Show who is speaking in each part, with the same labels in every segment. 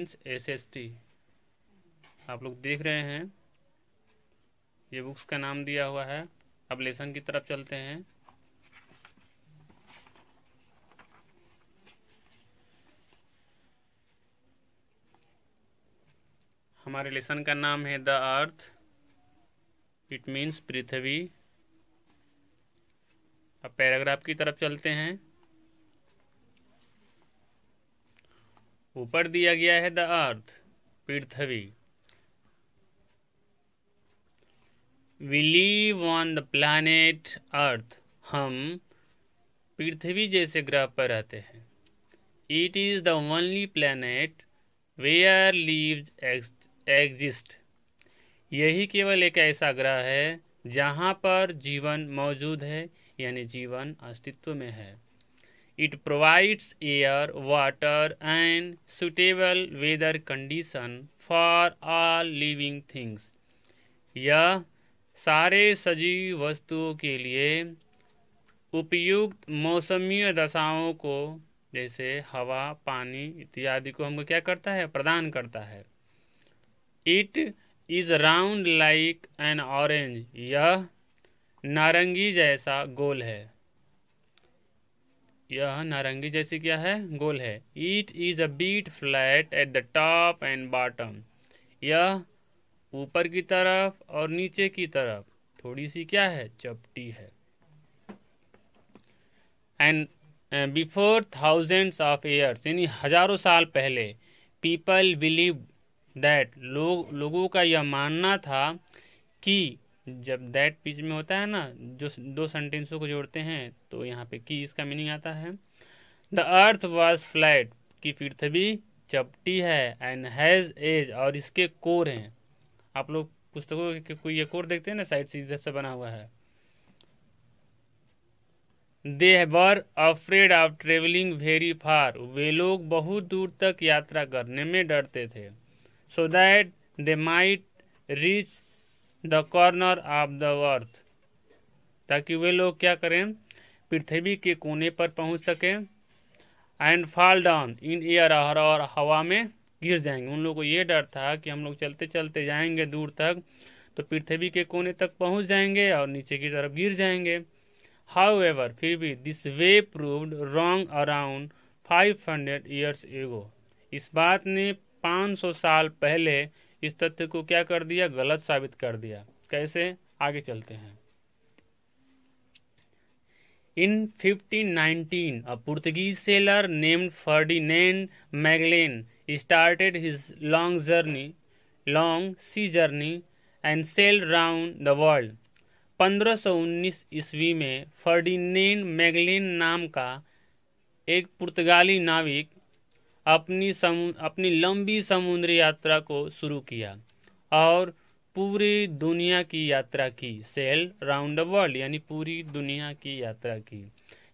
Speaker 1: Means SST। आप लोग देख रहे हैं ये बुक्स का नाम दिया हुआ है। अब लेसन की तरफ चलते हैं। हमारे लेसन का नाम है द अर्थ, इट मीन्स पृथ्वी। अब पैराग्राफ की तरफ चलते हैं। ऊपर दिया गया है द अर्थ, पृथ्वी। We live on the planet earth, हम पृथ्वी जैसे ग्रह पर रहते हैं। It is the only planet where lives exist, यही केवल एक ऐसा ग्रह है जहाँ पर जीवन मौजूद है, यानी जीवन अस्तित्व में है। It provides air, water and suitable weather condition for all living things, यह सारे सजीव वस्तुओं के लिए उपयुक्त मौसमीय दशाओं को, जैसे हवा, पानी इत्यादि को हमको क्या करता है, प्रदान करता है। It is round like an orange, यह नारंगी जैसा गोल है। यह नारंगी जैसी क्या है, गोल है। It is a bit flat at the top and bottom, यह ऊपर की तरफ और नीचे की तरफ थोड़ी सी क्या है, चपटी है। And before thousands of years, यानी हजारों साल पहले, पीपल बिलीव दैट, लोगों का यह मानना था कि, जब दैट बीच में होता है ना, जो दो सेंटेंसों को जोड़ते हैं, तो यहाँ पे की इसका मीनिंग आता है। द अर्थ वॉज फ्लैट, की पृथ्वी चपटी है। एंड हैज एज, और इसके कोर हैं। आप लोग पुस्तकों के कोई ये कोर देखते हैं ना, साइड से इधर से बना हुआ है। They were afraid of travelling very far, वे लोग बहुत दूर तक यात्रा करने में डरते थे। So that they might reach the corner of the earth, ताकि वे लोग क्या करें, पृथ्वी के कोने पर पहुंच सकें। And fall down in air, और हवा में गिर जाएंगे। उन लोगों को ये डर था कि हम लोग चलते चलते जाएंगे दूर तक, तो पृथ्वी के कोने तक पहुंच जाएंगे और नीचे की तरफ गिर जाएंगे। हाउएवर, फिर भी, this way proved wrong around 500 years ago, इस बात ने 500 साल पहले इस तथ्य को क्या कर दिया, गलत साबित कर दिया। कैसे, आगे चलते हैं। In 1519, a Portuguese sailor named Ferdinand Magellan started his long sea journey and sailed round the world. 1519 ईस्वी में फर्डिनेंड मैगलेन नाम का एक पुर्तगाली नाविक अपनी लंबी समुद्री यात्रा को शुरू किया और पूरी दुनिया की यात्रा की। सेल राउंड द वर्ल्ड, यानी पूरी दुनिया की यात्रा की।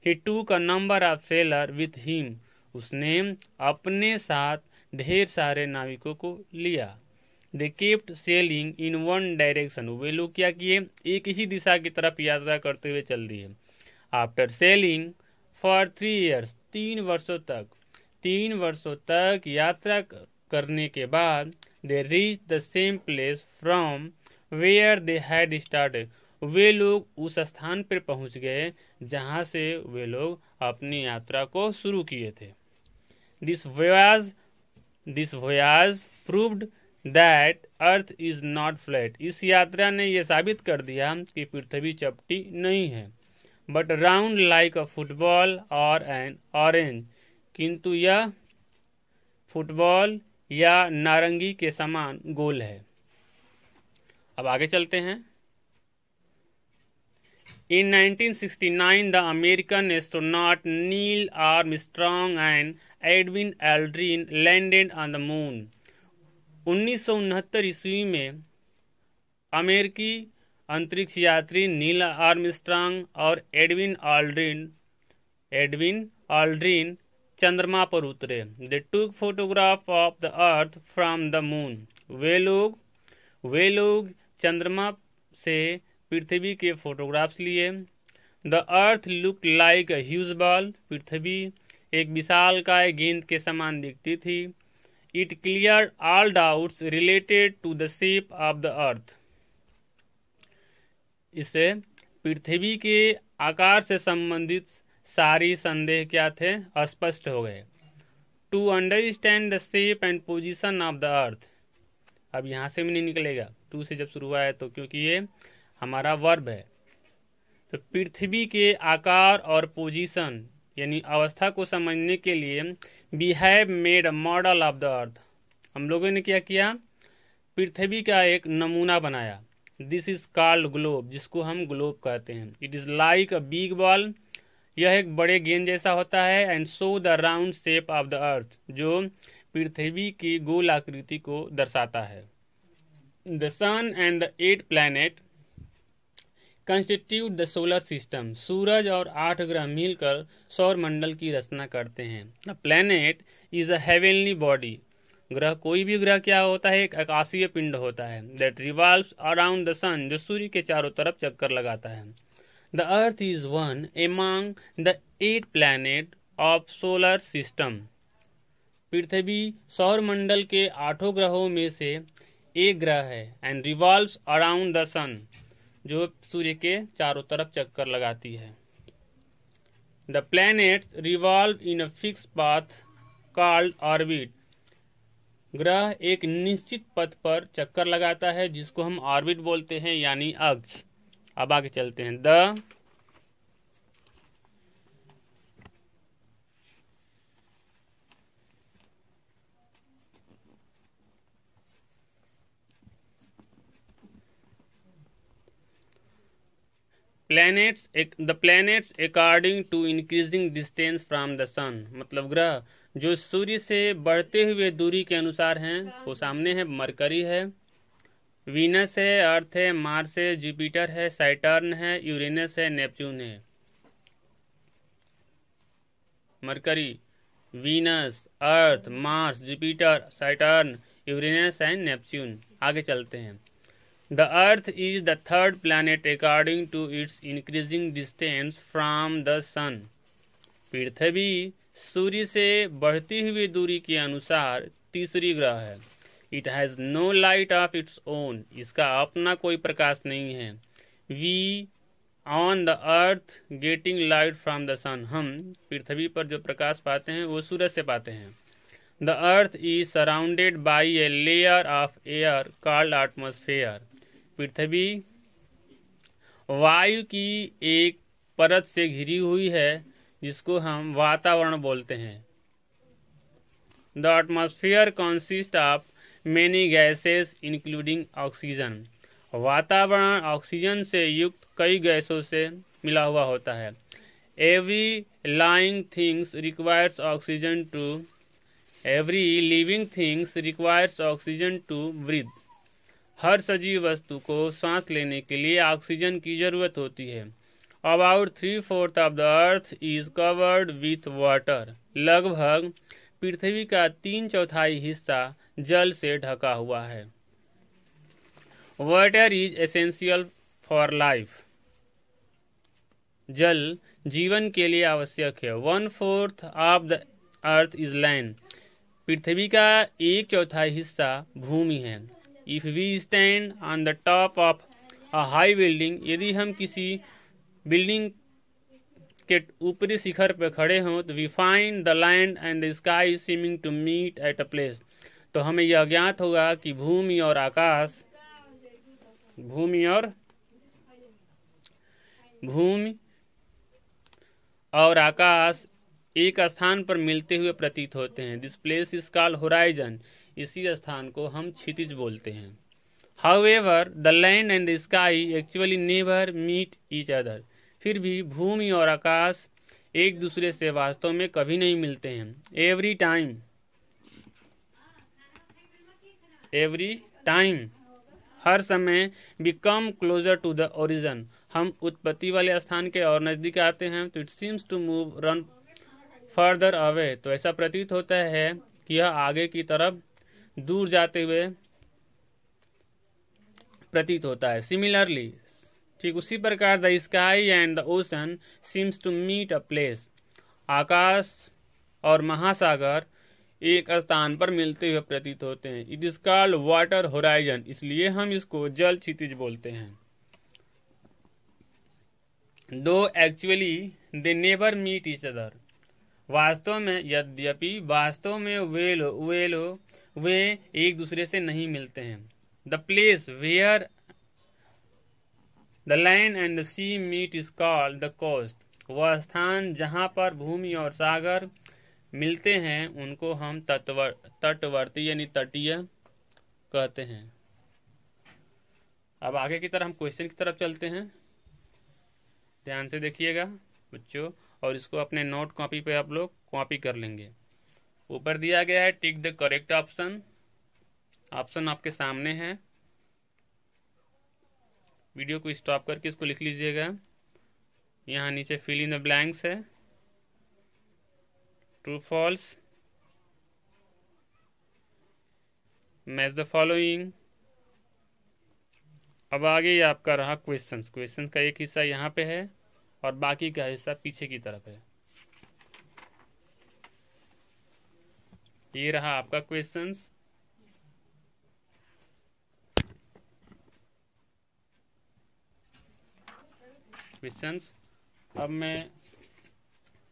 Speaker 1: He took a number of sailor with him, उसने अपने साथ ढेर सारे नाविकों को लिया। They kept sailing in one direction, वे लोग क्या किए, एक ही दिशा की तरफ यात्रा करते हुए चल दिए। आफ्टर सेलिंग फॉर 3 ईयर्स, 3 वर्षों तक यात्रा करने के बाद, they reached the same place from where they had started, वे लोग उस स्थान पर पहुंच गए जहां से वे लोग अपनी यात्रा को शुरू किए थे। This voyage proved that earth is not flat, इस यात्रा ने यह साबित कर दिया कि पृथ्वी चपटी नहीं है, but round like a football or an orange, किंतु यह फुटबॉल या नारंगी के समान गोल है। अब आगे चलते हैं। In 1969, the American astronaut Neil Armstrong and Edwin Aldrin landed on the moon. 1969 ईस्वी में अमेरिकी अंतरिक्ष यात्री नील आर्मस्ट्रांग और एडविन ऑल्ड्रिन चंद्रमा पर उतरे। They took photograph of the earth from the moon, वे लोग चंद्रमा से पृथ्वी के फोटोग्राफ्स लिए। The earth look like a huge ball, पृथ्वी एक विशालकाय गेंद के समान दिखती थी। It cleared all doubts related to the shape of the earth. इससे पृथ्वी के आकार से संबंधित सारी संदेह क्या थे, स्पष्ट हो गए. To understand the shape and position of the earth. अब यहाँ से भी नहीं निकलेगा, टू से जब शुरू हुआ है तो, क्योंकि ये हमारा वर्ब है. तो पृथ्वी के आकार और पोजीशन यानी अवस्था को समझने के लिए we have made a model of the earth. हम लोगों ने क्या किया, पृथ्वी का एक नमूना बनाया. दिस इज कॉल्ड ग्लोब, जिसको हम ग्लोब कहते हैं. It is like a big ball, यह एक बड़े गेंद जैसा होता है. And show the round shape of the earth, जो पृथ्वी की गोल आकृति को दर्शाता है. The sun and the 8 planet constitute the solar system. सूरज और 8 ग्रह मिलकर सौर मंडल की रचना करते हैं. The planet is a heavenly body. ग्रह, कोई भी ग्रह क्या होता है, एक आकाशीय पिंड होता है. That revolves around the sun, जो सूर्य के चारों तरफ चक्कर लगाता है. The earth is one among the 8 planet of solar system. पृथ्वी सौर मंडल के 8 ग्रहों में से एक ग्रह है. And revolves around the sun, जो सूर्य के चारों तरफ चक्कर लगाती है. The planets revolve in a fix path called orbit. ग्रह एक निश्चित पथ पर चक्कर लगाता है, जिसको हम ऑर्बिट बोलते हैं, यानी अक्ष. अब आगे चलते हैं. The planets according to increasing distance from the sun. मतलब ग्रह जो सूर्य से बढ़ते हुए दूरी के अनुसार हैं, वो सामने है. मरकरी है, वीनस है, अर्थ है, मार्स है, जुपिटर है, सैटर्न है, यूरेनस है, नेपच्यून है. Mercury, Venus, earth, Mars, Jupiter, Saturn, Uranus and Neptune. आगे चलते हैं. The Earth is the 3rd planet according to its increasing distance from the sun. पृथ्वी सूर्य से बढ़ती हुई दूरी के अनुसार तीसरी ग्रह है. It has no light of its own. इसका अपना कोई प्रकाश नहीं है. We on the earth getting light from the sun. हम पृथ्वी पर जो प्रकाश पाते हैं वो सूरज से पाते हैं. The earth is surrounded by a layer of air called atmosphere. पृथ्वी वायु की एक परत से घिरी हुई है, जिसको हम वातावरण बोलते हैं. The atmosphere consist of many gases including oxygen. वातावरण ऑक्सीजन से युक्त कई गैसों से मिला हुआ होता है. Every living things requires oxygen to breathe. हर सजीव वस्तु को सांस लेने के लिए ऑक्सीजन की जरूरत होती है. About 3/4 of the earth is covered with water. लगभग पृथ्वी का 3/4 हिस्सा जल से ढका हुआ है. Water is essential for life. जल जीवन के लिए आवश्यक है. 1/4 of the earth is land. पृथ्वी का 1/4 हिस्सा भूमि है. If we stand on the top of a high building, यदि हम किसी बिल्डिंग के ऊपरी शिखर पर खड़े हों, तो we find the land and the sky seeming to meet at a place. तो हमें यह ज्ञात होगा कि भूमि और आकाश एक स्थान पर मिलते हुए प्रतीत होते हैं. This place is called horizon. इसी स्थान को हम क्षितिज बोलते हैं. However the land and the sky actually never meet each other. फिर भी भूमि और आकाश एक दूसरे से वास्तव में कभी नहीं मिलते हैं. एवरी टाइम हर समय become closer to the origin. हम उत्पत्ति वाले स्थान के और नजदीक आते हैं, तो it seems to move run further away. तो ऐसा प्रतीत होता है कि यह आगे की तरफ दूर जाते हुए प्रतीत होता है. सिमिलरली, ठीक उसी प्रकार the sky and the ocean seems to meet a place. आकाश और महासागर एक स्थान पर मिलते हुए प्रतीत होते हैं। It is called water horizon, इसलिए हम इसको जल क्षितिज बोलते हैं। Though actually they never meet each other, वास्तव में, यद्यपि वास्तव में वे एक दूसरे से नहीं मिलते हैं। The place where the land and the sea meet is called the coast, वह स्थान जहां पर भूमि और सागर मिलते हैं उनको हम तटवर्ती यानी तटीय कहते हैं। अब आगे की तरफ हम क्वेश्चन की तरफ चलते हैं। ध्यान से देखिएगा बच्चों, और इसको अपने नोट कॉपी पे आप लोग कॉपी कर लेंगे। ऊपर दिया गया है tick the correct option, option आपके सामने है। वीडियो को स्टॉप करके इसको लिख लीजिएगा। यहाँ नीचे फिल इन द ब्लैंक्स है, true false, match the following. अब आगे आपका रहा क्वेश्चंस। क्वेश्चंस का एक हिस्सा यहाँ पे है और बाकी का हिस्सा पीछे की तरफ है। ये रहा आपका क्वेश्चंस। अब मैं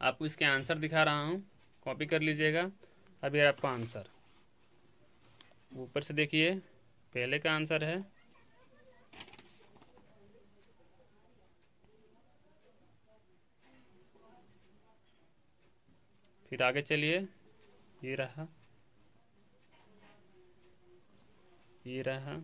Speaker 1: आपको इसके आंसर दिखा रहा हूँ, कॉपी कर लीजिएगा। अब ये आपका आंसर ऊपर से देखिए, पहले का आंसर है, फिर आगे चलिए, ये रहा, ये रहा,